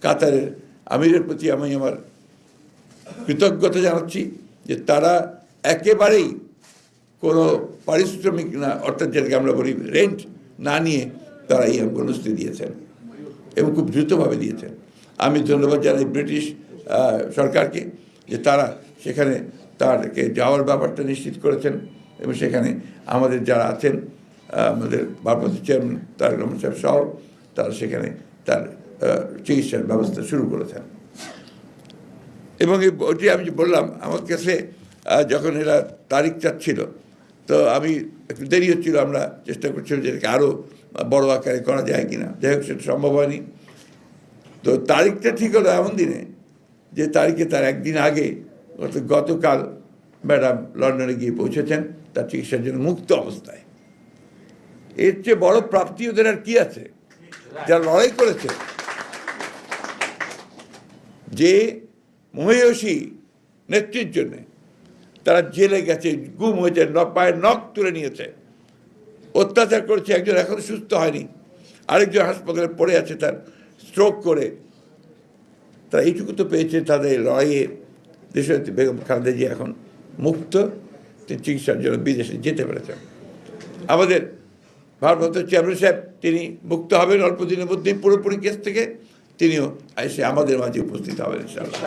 কাতারের আমিরের প্রতি আমি আমার কৃতজ্ঞতা জানাচ্ছি যে তারা একেবারেই কোনো পারিশ্রমিক না, অর্থাৎ যেটাকে আমরা বলি রেন্ট না নিয়ে তারা এই অ্যাম্বুলেন্সটি দিয়েছেন এবং খুব দ্রুতভাবে দিয়েছেন। আমি ধন্যবাদ জানাই ব্রিটিশ সরকারকে যে তারা সেখানে তারকে যাওয়ার ব্যাপারটা নিশ্চিত করেছেন এবং সেখানে আমাদের যারা আছেন আমাদের ভারপ্রাপ্ত চেয়ারম্যান তারেক রহমান সাহেব সহ তারা সেখানে তার চিকিৎসার ব্যবস্থা শুরু করেছেন। এবং ওটি আমি যে বললাম আমার কাছে যখন এরা তারিখ চাচ্ছিল তো আমি একটু দেরি হচ্ছিল, আমরা চেষ্টা করছিলাম যে এটাকে আরও বড় আকারে করা যায় কিনা, যাই হোক সেটা সম্ভব হয়নি। তো তারিখটা ঠিক হলো এমন দিনে যে তারিখে তার একদিন আগে গতকাল ম্যাডাম লন্ডনে গিয়ে পৌঁছেছেন তার চিকিৎসার জন্য মুক্ত অবস্থায়। এর চেয়ে বড় প্রাপ্তি ওদের আর কি আছে? যারা লড়াই করেছে, যে মহিষী নেত্রীর জন্যে তারা জেলে গেছে, গুম হয়েছে, পায়ের নখ তুলে নিয়েছে, অত্যাচার করেছে, একজন এখন সুস্থ হয়নি, আরেকজন হাসপাতালে পড়ে আছে তার স্ট্রোক করে। তারা এইটুকু তো পেয়েছে তাদের লড়াইয়ে। দেশনেত্রী বেগম খালেদা জিয়া এখন মুক্ত, তিনি চিকিৎসার জন্য বিদেশে যেতে পেরেছেন। আমাদের ভারপ্রাপ্ত চেয়ারম্যান সাহেব তিনি মুক্ত হবেন অল্প দিনের মধ্যেই পুরোপুরি কেস থেকে, তিনিও এসে আমাদের মাঝে উপস্থিত হবেন ইনশাআল্লাহ।